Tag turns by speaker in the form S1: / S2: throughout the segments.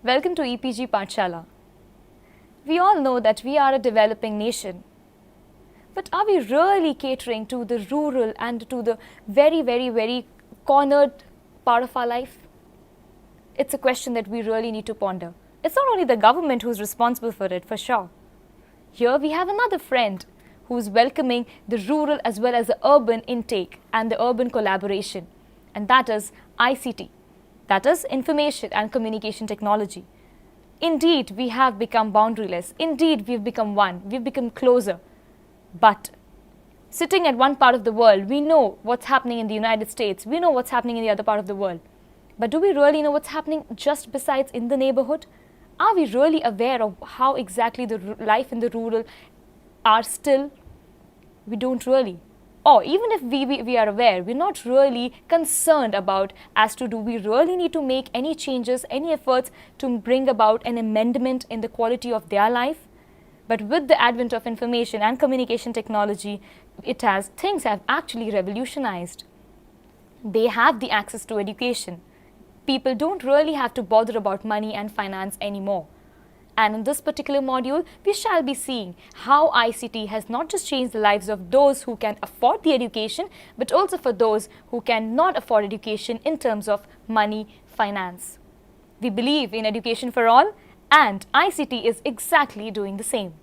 S1: Welcome to EPG Pathshala. We all know that we are a developing nation. But are we really catering to the rural and to the very cornered part of our life? It's a question that we really need to ponder. It's not only the government who's responsible for it, for sure. Here we have another friend who's welcoming the rural as well as the urban intake and the urban collaboration, and that is ICT, that is Information and Communication Technology. Indeed, we have become boundaryless. Indeed, we've become one. We've become closer. But sitting at one part of the world, we know what's happening in the United States. We know what's happening in the other part of the world. But do we really know what's happening just besides in the neighborhood? Are we really aware of how exactly the life in the rural are still? We don't really. Or even if we are aware, we're not really concerned about as to do we really need to make any changes, any efforts to bring about an amendment in the quality of their life. But with the advent of information and communication technology, things have actually revolutionized. They have the access to education. People don't really have to bother about money and finance anymore. And in this particular module, we shall be seeing how ICT has not just changed the lives of those who can afford the education, but also for those who cannot afford education in terms of money, finance. We believe in education for all, and ICT is exactly doing the same.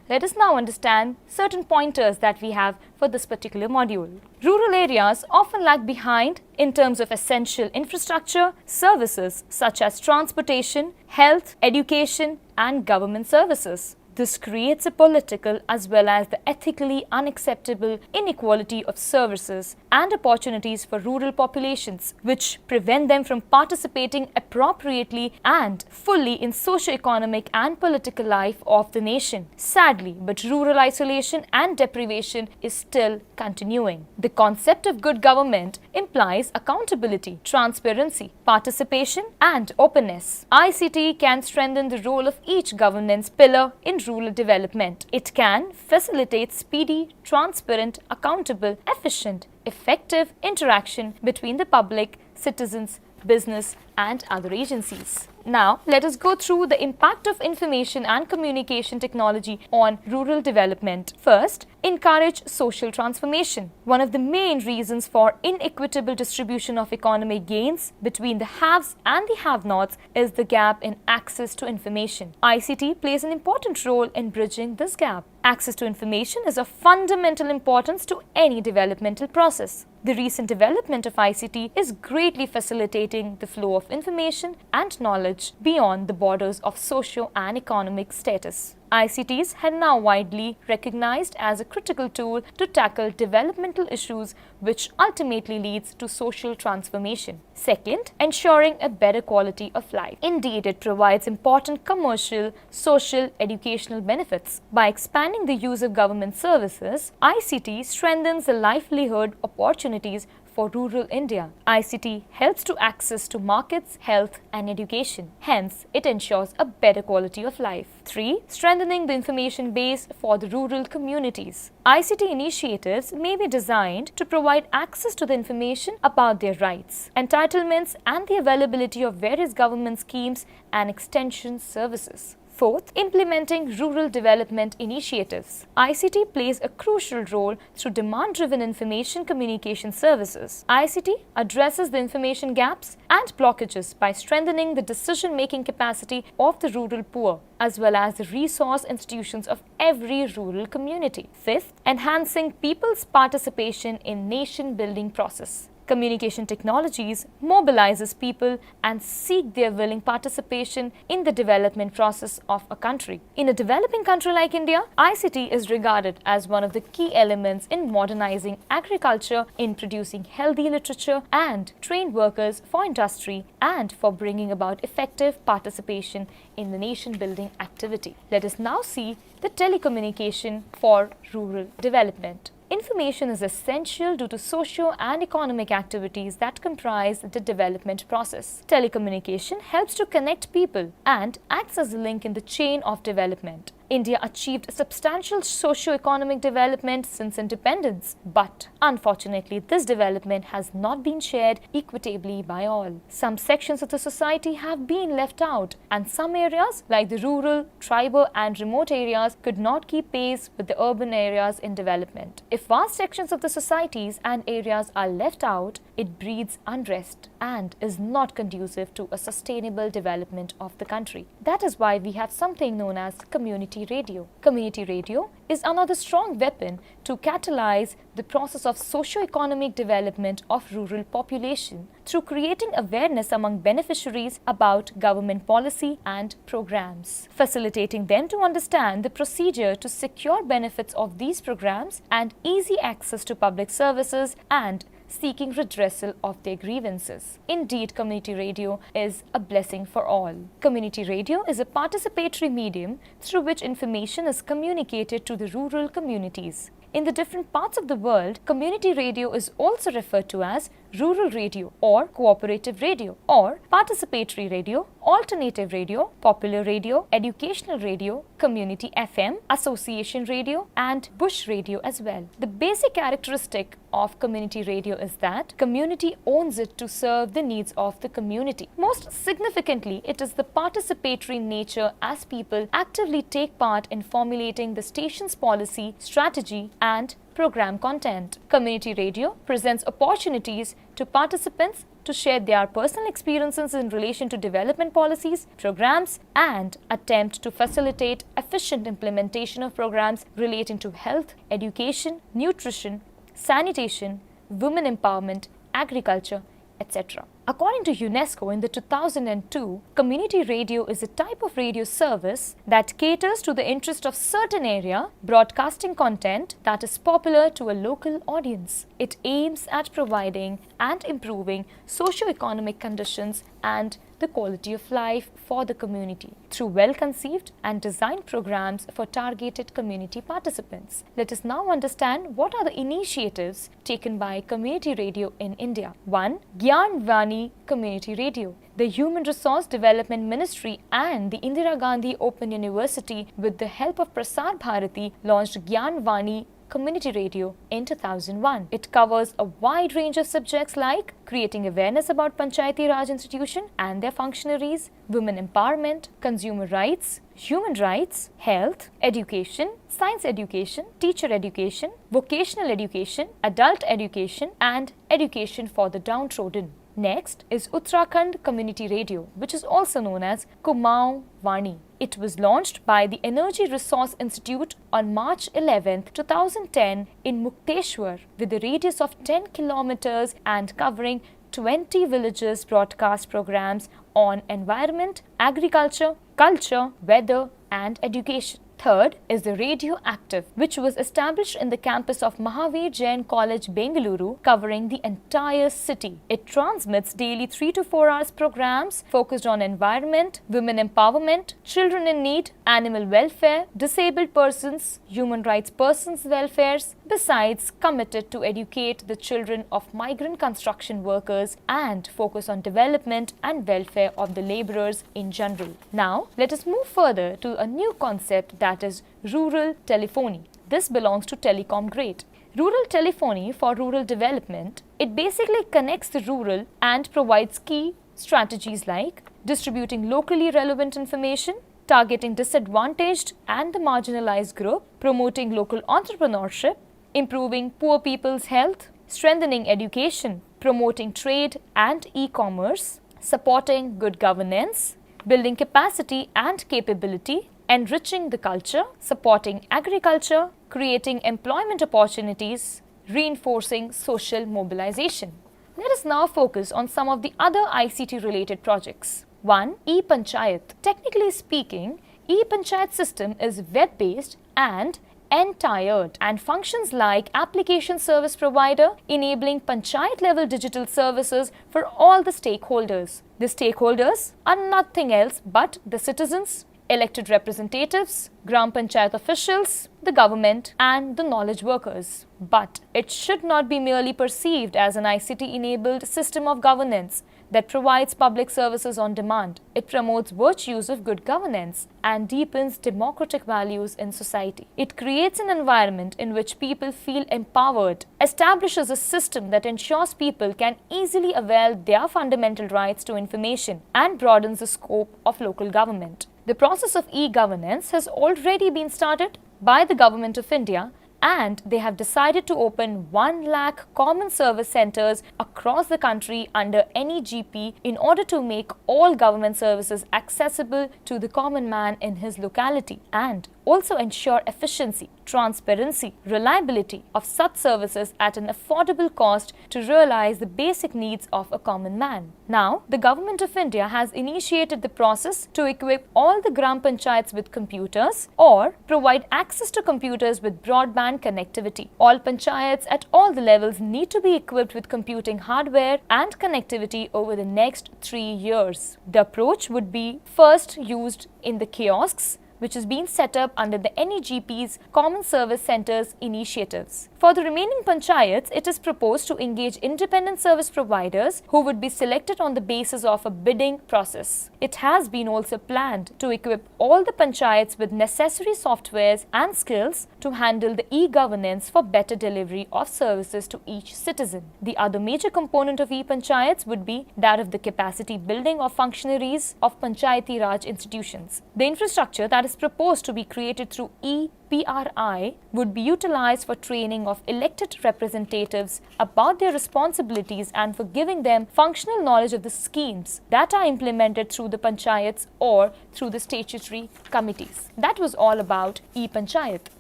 S1: Let us now understand certain pointers that we have for this particular module. Rural areas often lag behind in terms of essential infrastructure, services such as transportation, health, education, and government services. This creates a political as well as the ethically unacceptable inequality of services and opportunities for rural populations, which prevent them from participating appropriately and fully in socio-economic and political life of the nation. Sadly, but rural isolation and deprivation is still continuing. The concept of good government implies accountability, transparency, participation, and openness. ICT can strengthen the role of each governance pillar in rural development. It can facilitate speedy, transparent, accountable, efficient, effective interaction between the public, citizens, business, and other agencies. Now, let us go through the impact of information and communication technology on rural development. First, encourage social transformation. One of the main reasons for inequitable distribution of economic gains between the haves and the have-nots is the gap in access to information. ICT plays an important role in bridging this gap. Access to information is of fundamental importance to any developmental process. The recent development of ICT is greatly facilitating the flow of information and knowledge beyond the borders of socio and economic status. ICTs are now widely recognized as a critical tool to tackle developmental issues, which ultimately leads to social transformation. Second, ensuring a better quality of life. Indeed, it provides important commercial, social, educational benefits. By expanding the use of government services, ICT strengthens the livelihood opportunities for rural India. ICT helps to access to markets, health, and education. Hence, it ensures a better quality of life. 3. Strengthening the information base for the rural communities. ICT initiatives may be designed to provide access to the information about their rights, entitlements, and the availability of various government schemes and extension services. Fourth, implementing rural development initiatives. ICT plays a crucial role through demand-driven information communication services. ICT addresses the information gaps and blockages by strengthening the decision-making capacity of the rural poor, as well as the resource institutions of every rural community. Fifth, enhancing people's participation in nation-building process. Communication technologies mobilizes people and seek their willing participation in the development process of a country. In a developing country like India, ICT is regarded as one of the key elements in modernizing agriculture, in producing healthy literature and trained workers for industry, and for bringing about effective participation in the nation-building activity. Let us now see the telecommunication for rural development. Information is essential due to socio and economic activities that comprise the development process. Telecommunication helps to connect people and acts as a link in the chain of development. India achieved substantial socio-economic development since independence, but unfortunately this development has not been shared equitably by all. Some sections of the society have been left out, and some areas like the rural, tribal and remote areas could not keep pace with the urban areas in development. If vast sections of the societies and areas are left out, it breeds unrest and is not conducive to a sustainable development of the country. That is why we have something known as community radio. Community radio is another strong weapon to catalyze the process of socio-economic development of rural population through creating awareness among beneficiaries about government policy and programs, facilitating them to understand the procedure to secure benefits of these programs and easy access to public services and seeking redressal of their grievances. Indeed, community radio is a blessing for all. Community radio is a participatory medium through which information is communicated to the rural communities. In the different parts of the world, community radio is also referred to as rural radio or cooperative radio or participatory radio, alternative radio, popular radio, educational radio, community FM, association radio and bush radio as well. The basic characteristic of community radio is that community owns it to serve the needs of the community. Most significantly, it is the participatory nature as people actively take part in formulating the station's policy, strategy and program content. Community radio presents opportunities to participants to share their personal experiences in relation to development policies, programs, and attempt to facilitate efficient implementation of programs relating to health, education, nutrition, sanitation, women empowerment, agriculture, etc. According to UNESCO in the 2002, community radio is a type of radio service that caters to the interest of certain area, broadcasting content that is popular to a local audience. It aims at providing and improving socio-economic conditions and the quality of life for the community through well-conceived and designed programs for targeted community participants. Let us now understand what are the initiatives taken by community radio in India. 1. Gyan Vani Community Radio. The Human Resource Development Ministry and the Indira Gandhi Open University, with the help of Prasar Bharati, launched Gyan Vani Community Radio in 2001. It covers a wide range of subjects like creating awareness about Panchayati Raj institution and their functionaries, women empowerment, consumer rights, human rights, health, education, science education, teacher education, vocational education, adult education, and education for the downtrodden. Next is Uttarakhand Community Radio, which is also known as Kumaon Vani. It was launched by the Energy Resource Institute on March 11, 2010 in Mukteshwar with a radius of 10 kilometers and covering 20 villages. Broadcast programs on environment, agriculture, culture, weather and education. Third is the Radio Active, which was established in the campus of Mahavir Jain College, Bengaluru, covering the entire city. It transmits daily 3 to 4 hours programs focused on environment, women empowerment, children in need, animal welfare, disabled persons, human rights persons' welfares, besides committed to educate the children of migrant construction workers and focus on development and welfare of the laborers in general. Now, let us move further to a new concept, that is rural telephony. This belongs to telecom grade. Rural telephony for rural development, it basically connects the rural and provides key strategies like distributing locally relevant information, targeting disadvantaged and the marginalized group, promoting local entrepreneurship, improving poor people's health, strengthening education, promoting trade and e-commerce, supporting good governance, building capacity and capability, enriching the culture, supporting agriculture, creating employment opportunities, reinforcing social mobilization. Let us now focus on some of the other ICT related projects. 1. E-Panchayat. Technically speaking, E-Panchayat system is web-based and end-tired and functions like application service provider, enabling panchayat level digital services for all the stakeholders. The stakeholders are nothing else but the citizens, elected representatives, Gram Panchayat officials, the government and the knowledge workers. But it should not be merely perceived as an ICT-enabled system of governance that provides public services on demand. It promotes virtues of good governance and deepens democratic values in society. It creates an environment in which people feel empowered, establishes a system that ensures people can easily avail their fundamental rights to information, and broadens the scope of local government. The process of e-governance has already been started by the Government of India, and they have decided to open 1 lakh common service centers across the country under NEGP in order to make all government services accessible to the common man in his locality, and also ensure efficiency, transparency, reliability of such services at an affordable cost to realize the basic needs of a common man. Now, the Government of India has initiated the process to equip all the Gram Panchayats with computers or provide access to computers with broadband connectivity. All panchayats at all the levels need to be equipped with computing hardware and connectivity over the next 3 years. The approach would be first used in the kiosks, which is being set up under the NEGP's Common Service Centers initiatives. For the remaining panchayats, it is proposed to engage independent service providers who would be selected on the basis of a bidding process. It has been also planned to equip all the panchayats with necessary softwares and skills to handle the e-governance for better delivery of services to each citizen. The other major component of e-panchayats would be that of the capacity building of functionaries of Panchayati Raj institutions. The infrastructure that is proposed to be created through ePRI would be utilized for training of elected representatives about their responsibilities and for giving them functional knowledge of the schemes that are implemented through the panchayats or through the statutory committees. That was all about ePanchayat.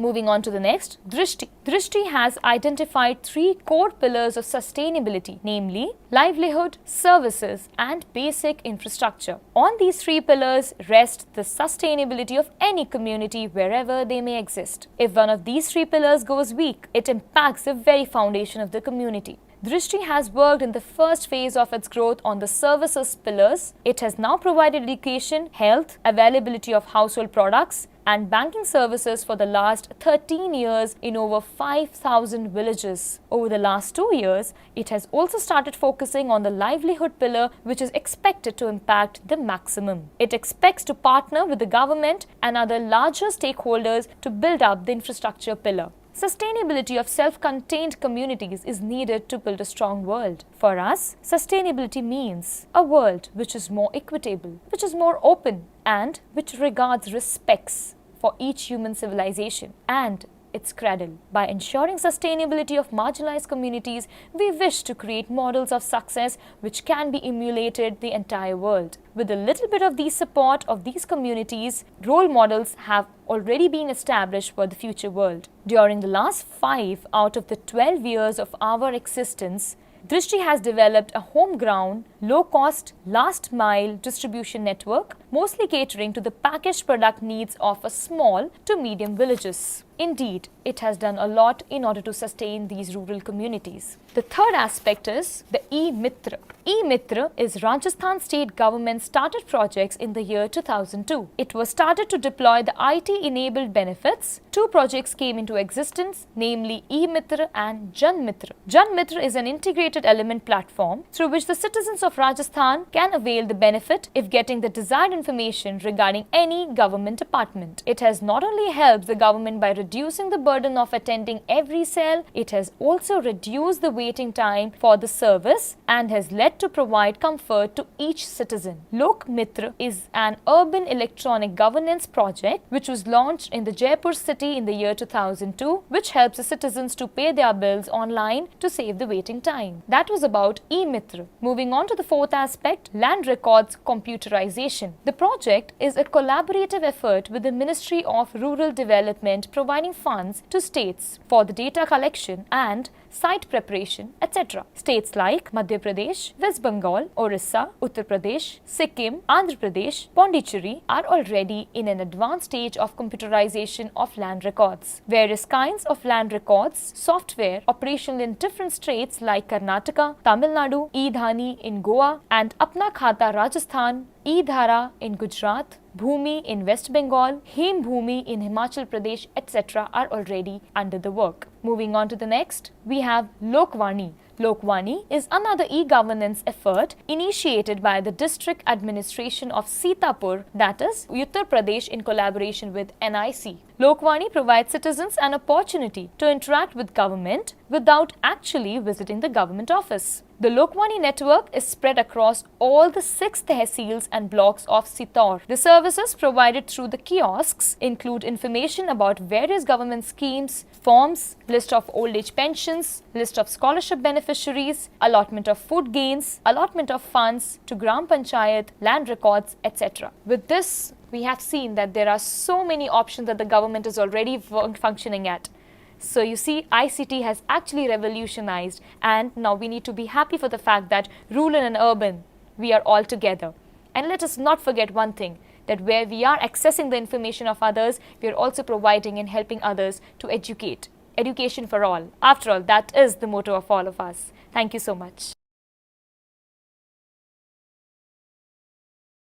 S1: Moving on to the next, Drishti. Drishti has identified 3 core pillars of sustainability, namely livelihood, services and basic infrastructure. On these 3 pillars rest the sustainability of any community wherever they may exist. If one of these 3 pillars goes weak, it impacts the very foundation of the community. Drishti has worked in the first phase of its growth on the services pillars. It has now provided education, health, availability of household products and banking services for the last 13 years in over 5,000 villages. Over the last 2 years, it has also started focusing on the livelihood pillar, which is expected to impact the maximum. It expects to partner with the government and other larger stakeholders to build up the infrastructure pillar. Sustainability of self-contained communities is needed to build a strong world. For us, sustainability means a world which is more equitable, which is more open, and which regards respects for each human civilization and its cradle. By ensuring sustainability of marginalized communities, we wish to create models of success which can be emulated the entire world. With a little bit of the support of these communities, role models have already been established for the future world. During the last 5 out of the 12 years of our existence, Drishti has developed a home-ground, low-cost, last-mile distribution network, mostly catering to the packaged product needs of a small to medium villages. Indeed, it has done a lot in order to sustain these rural communities. The third aspect is the e-Mitra. E-Mitra is Rajasthan state government started projects in the year 2002. It was started to deploy the IT-enabled benefits. 2 projects came into existence, namely e-Mitra and Jan Mitra. Jan Mitra is an integrated element platform through which the citizens of Rajasthan can avail the benefit if getting the desired information regarding any government department. It has not only helped the government by reducing the burden of attending every cell, it has also reduced the waiting time for the service and has led to provide comfort to each citizen. Lok Mitra is an urban electronic governance project which was launched in the Jaipur city in the year 2002, which helps the citizens to pay their bills online to save the waiting time. That was about e-Mitra. Moving on to the fourth aspect, land records computerization. The project is a collaborative effort with the Ministry of Rural Development providing funds to states for the data collection and site preparation, etc. States like Madhya Pradesh, West Bengal, Orissa, Uttar Pradesh, Sikkim, Andhra Pradesh, Pondicherry are already in an advanced stage of computerization of land records. Various kinds of land records software operational in different states like Karnataka, Tamil Nadu, e-Dhani in Goa and Apna Khata Rajasthan, e-Dhara in Gujarat, Bhumi in West Bengal, Hem Bhumi in Himachal Pradesh, etc. are already under the work. Moving on to the next, we have Lokvani. Lokvani is another e-governance effort initiated by the district administration of Sitapur, that is Uttar Pradesh, in collaboration with NIC. Lokvani provides citizens an opportunity to interact with government without actually visiting the government office. The Lokvani network is spread across all the 6 tehsils and blocks of Sitaur. The services provided through the kiosks include information about various government schemes, forms, list of old age pensions, list of scholarship beneficiaries, allotment of food gains, allotment of funds to Gram Panchayat, land records, etc. With this, we have seen that there are so many options that the government is already functioning at. So you see, ICT has actually revolutionized, and now we need to be happy for the fact that rural and urban, we are all together. And let us not forget one thing, that where we are accessing the information of others, we are also providing and helping others to educate. Education for all. After all, that is the motto of all of us. Thank you so much.